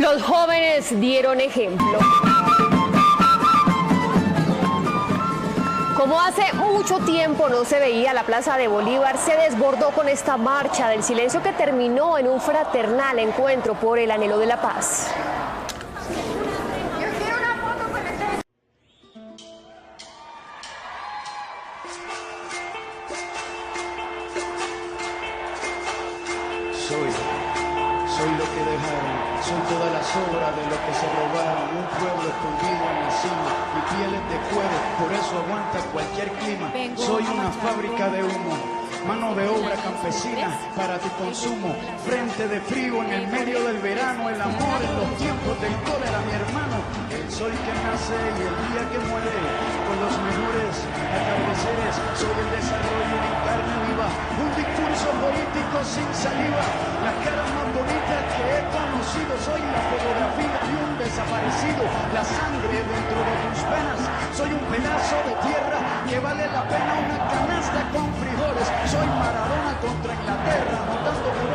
Los jóvenes dieron ejemplo. Como hace mucho tiempo no se veía, la Plaza de Bolívar se desbordó con esta marcha del silencio que terminó en un fraternal encuentro por el anhelo de la paz. Soy lo que dejaron, soy toda la sobra de lo que se robaron, un pueblo escondido en la cima y pieles de cuero, por eso aguanta cualquier clima. Soy una fábrica de humo, mano de obra campesina para tu consumo, frente de frío en el medio del verano, el amor en los tiempos del cólera, mi hermano, el sol que nace y el día que muere, con los mejores atardeceres, soy el desarrollo en carne viva, un discurso político sin saliva, las caras más bonitas que he conocido, soy la fotografía de un desaparecido, la sangre dentro de tus venas, soy un pedazo de tierra que vale la pena una canasta con frijoles, soy Maradona contra Inglaterra, anotando por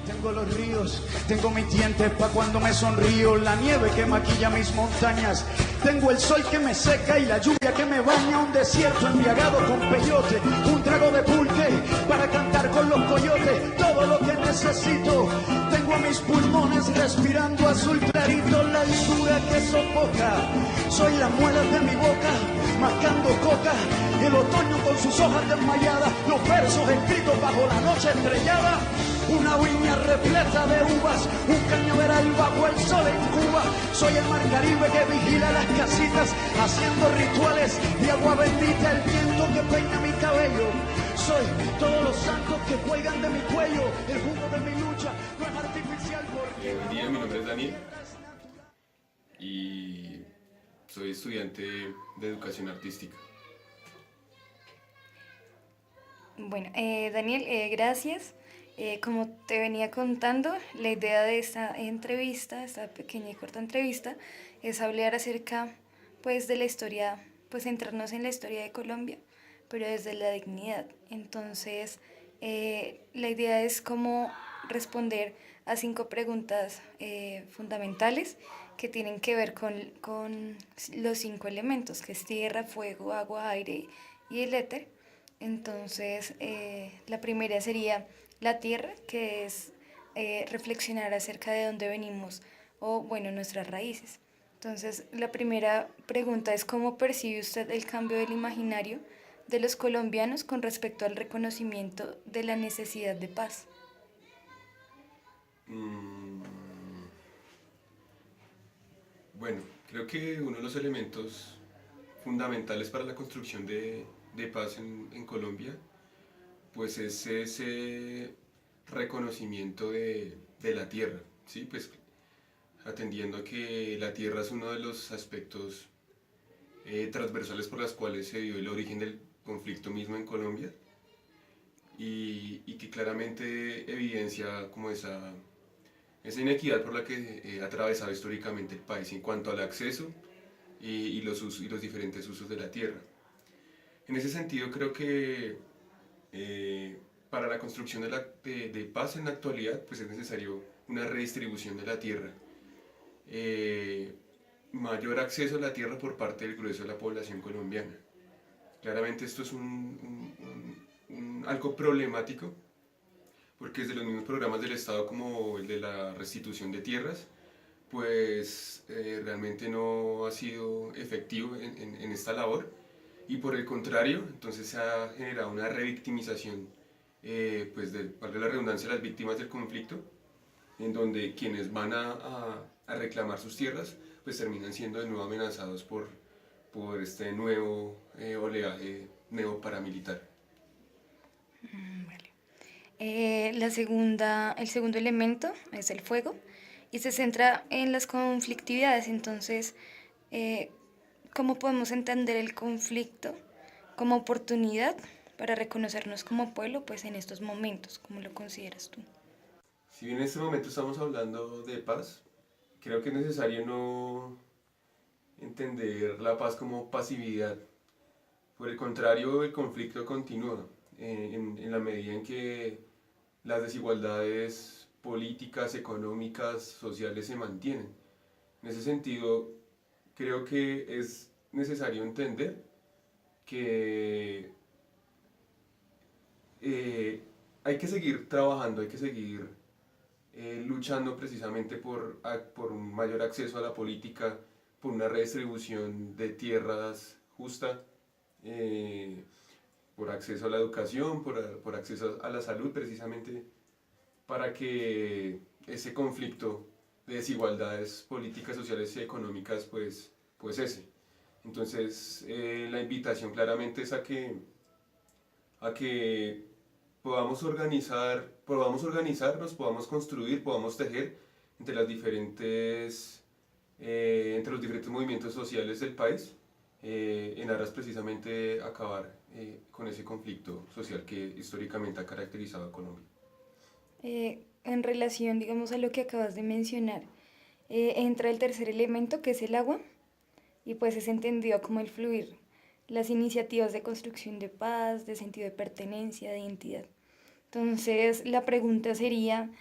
Tengo los ríos, tengo mis dientes pa' cuando me sonrío, la nieve que maquilla mis montañas, tengo el sol que me seca y la lluvia que me baña, un desierto embriagado con peyote, un trago de pulque para cantar con los coyotes, todo lo que necesito, tengo a mis pulmones respirando azul clarito, la altura que sofoca, soy las muelas de mi boca, mascando coca, el otoño con sus hojas desmayadas, los versos escritos bajo la noche estrellada, una viña repleta de uvas, un cañaveral bajo el sol en Cuba. Soy el mar Caribe que vigila las casitas, haciendo rituales de agua bendita, el viento que peina mi cabello. Soy todos los santos que cuelgan de mi cuello, el jugo de mi lucha no es artificial porque... Buen día, mi nombre es Daniel y soy estudiante de educación artística. Bueno, Daniel, gracias. Como te venía contando, la idea de esta entrevista, esta pequeña y corta entrevista, es hablar acerca pues, de la historia, pues centrarnos en la historia de Colombia, pero desde la dignidad. Entonces, la idea es cómo responder a 5 preguntas fundamentales que tienen que ver con los 5 elementos, que es tierra, fuego, agua, aire y el éter. Entonces, la primera sería la tierra, que es reflexionar acerca de dónde venimos o, bueno, nuestras raíces. Entonces, la primera pregunta es ¿cómo percibe usted el cambio del imaginario de los colombianos con respecto al reconocimiento de la necesidad de paz? Bueno, creo que uno de los elementos fundamentales para la construcción de paz en Colombia pues es ese reconocimiento de la tierra, ¿sí? Pues atendiendo a que la tierra es uno de los aspectos transversales por los cuales se dio el origen del conflicto mismo en Colombia y que claramente evidencia como esa inequidad por la que ha atravesado históricamente el país en cuanto al acceso y los diferentes usos de la tierra. En ese sentido creo que para la construcción de paz en la actualidad, pues es necesario una redistribución de la tierra, mayor acceso a la tierra por parte del grueso de la población colombiana. Claramente esto es algo problemático, porque desde los mismos programas del Estado como el de la restitución de tierras, pues realmente no ha sido efectivo en esta labor, y por el contrario, entonces se ha generado una revictimización, pues valga la redundancia, de las víctimas del conflicto, en donde quienes van a reclamar sus tierras, pues terminan siendo de nuevo amenazados por este nuevo oleaje neoparamilitar. Vale. El segundo elemento es el fuego y se centra en las conflictividades. Entonces, ¿cómo podemos entender el conflicto como oportunidad para reconocernos como pueblo, pues en estos momentos? ¿Cómo lo consideras tú? Si bien en este momento estamos hablando de paz, creo que es necesario no entender la paz como pasividad. Por el contrario, el conflicto continúa en la medida en que las desigualdades políticas, económicas, sociales se mantienen. En ese sentido, creo que es necesario entender que hay que seguir trabajando, hay que seguir luchando precisamente por un mayor acceso a la política, por una redistribución de tierras justa, por acceso a la educación, por acceso a la salud, precisamente para que ese conflicto de desigualdades políticas, sociales y económicas pues cese. Entonces la invitación claramente es a que podamos organizarnos, podamos construir, podamos tejer entre entre los diferentes movimientos sociales del país, en aras precisamente de acabar con ese conflicto social que históricamente ha caracterizado a Colombia. En relación, digamos, a lo que acabas de mencionar, entra el tercer elemento, que es el agua, y pues es entendido como el fluir, las iniciativas de construcción de paz, de sentido de pertenencia, de identidad. Entonces, la pregunta sería,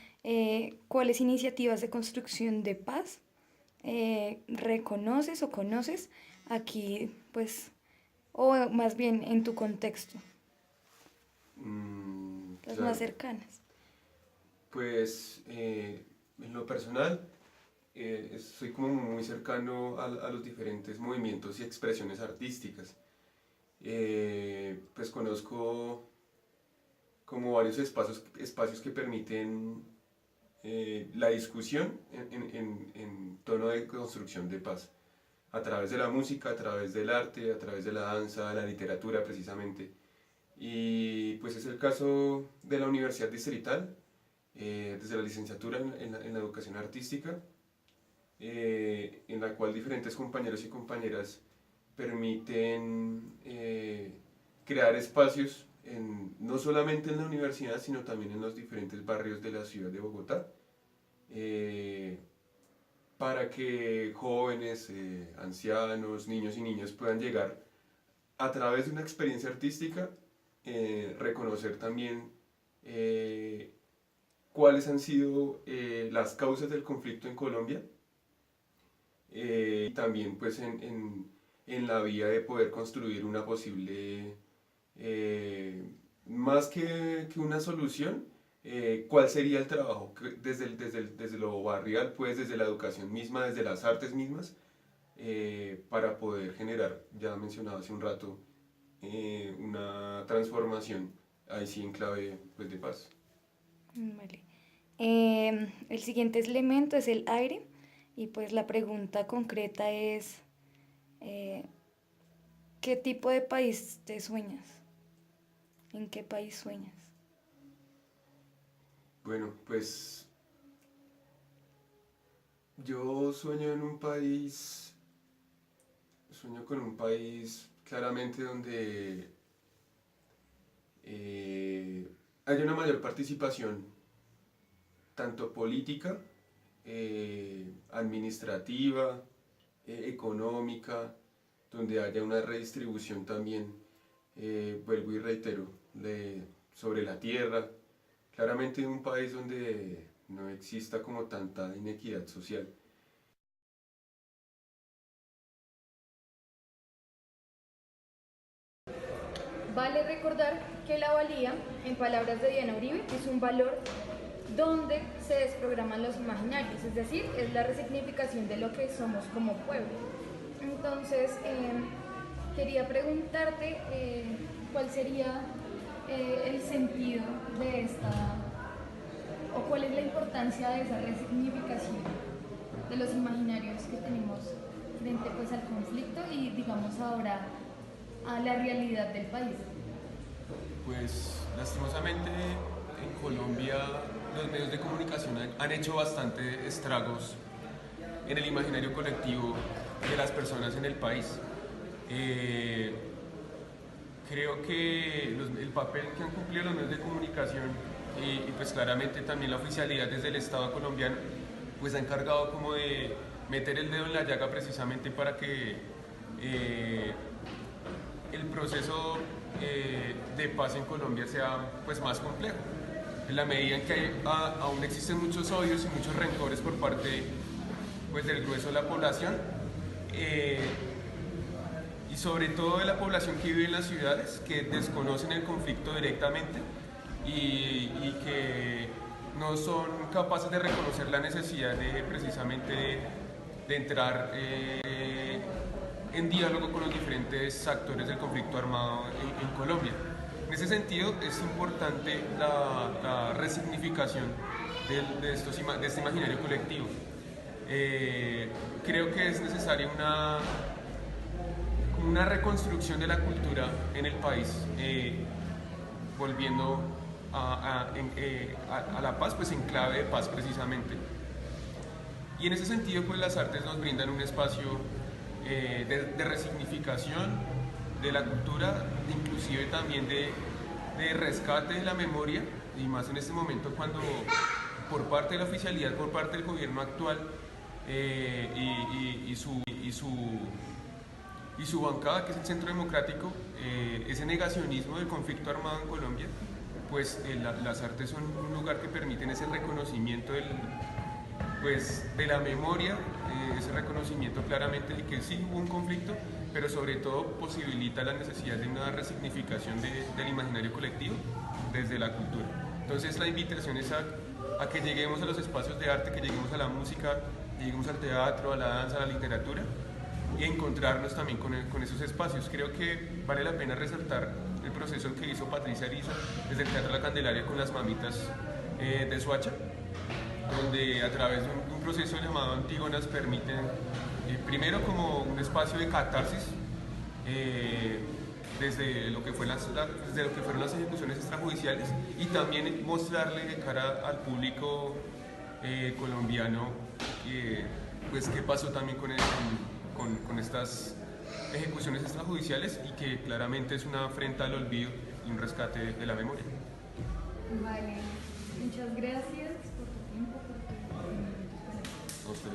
¿cuáles iniciativas de construcción de paz reconoces o conoces aquí, pues, o más bien en tu contexto, las Claro. más cercanas? Pues en lo personal, soy como muy cercano a los diferentes movimientos y expresiones artísticas. Pues conozco como varios espacios que permiten la discusión en tono de construcción de paz, a través de la música, a través del arte, a través de la danza, de la literatura precisamente. Y pues es el caso de la Universidad Distrital, desde la licenciatura en la educación artística, en la cual diferentes compañeros y compañeras permiten crear espacios no solamente en la universidad, sino también en los diferentes barrios de la ciudad de Bogotá, para que jóvenes, ancianos, niños y niñas puedan llegar a través de una experiencia artística, reconocer también cuáles han sido las causas del conflicto en Colombia, y también pues en la vía de poder construir una posible, más que una solución, cuál sería el trabajo desde lo barrial, pues desde la educación misma, desde las artes mismas, para poder generar, ya mencionaba hace un rato, una transformación, ahí sí en clave pues, de paz. Vale. El siguiente elemento es el aire y pues la pregunta concreta es, ¿qué tipo de país te sueñas? ¿En qué país sueñas? Bueno, pues yo sueño con un país claramente donde haya una mayor participación, tanto política, administrativa, económica, donde haya una redistribución también, vuelvo y reitero, sobre la tierra. Claramente en un país donde no exista como tanta inequidad social. Vale recordar que la valía, en palabras de Diana Uribe, es un valor donde se desprograman los imaginarios, es decir, es la resignificación de lo que somos como pueblo. Entonces, quería preguntarte cuál sería el sentido de esta, o cuál es la importancia de esa resignificación de los imaginarios que tenemos frente pues, al conflicto y digamos ahora a la realidad del país. Pues lastimosamente en Colombia los medios de comunicación han hecho bastante estragos en el imaginario colectivo de las personas en el país. Creo que el papel que han cumplido los medios de comunicación y pues claramente también la oficialidad desde el Estado colombiano pues ha encargado como de meter el dedo en la llaga precisamente para que el proceso de paz en Colombia sea pues más complejo. En la medida en que aún existen muchos odios y muchos rencores por parte pues, del grueso de la población y sobre todo de la población que vive en las ciudades, que desconocen el conflicto directamente y que no son capaces de reconocer la necesidad de precisamente de entrar en diálogo con los diferentes actores del conflicto armado en Colombia. En ese sentido es importante la resignificación de este imaginario colectivo. Creo que es necesaria una reconstrucción de la cultura en el país, volviendo a la paz, pues en clave de paz precisamente. Y en ese sentido pues las artes nos brindan un espacio de resignificación de la cultura, inclusive también de rescate de la memoria, y más en este momento cuando por parte de la oficialidad, por parte del gobierno actual y su bancada, que es el Centro Democrático, ese negacionismo del conflicto armado en Colombia, pues las artes son un lugar que permiten ese reconocimiento de la memoria, ese reconocimiento claramente de que sí hubo un conflicto, pero sobre todo posibilita la necesidad de una resignificación del imaginario colectivo desde la cultura. Entonces la invitación es a que lleguemos a los espacios de arte, que lleguemos a la música, lleguemos al teatro, a la danza, a la literatura y encontrarnos también con esos espacios. Creo que vale la pena resaltar el proceso que hizo Patricia Ariza desde el Teatro La Candelaria con las mamitas de Soacha, donde a través de un proceso llamado Antígonas permiten, primero como un espacio de catarsis, desde lo que fueron las ejecuciones extrajudiciales, y también mostrarle de cara al público colombiano pues qué pasó también con estas ejecuciones extrajudiciales, y que claramente es una afrenta al olvido y un rescate de la memoria. Vale, muchas gracias por tu tiempo, por tu A usted.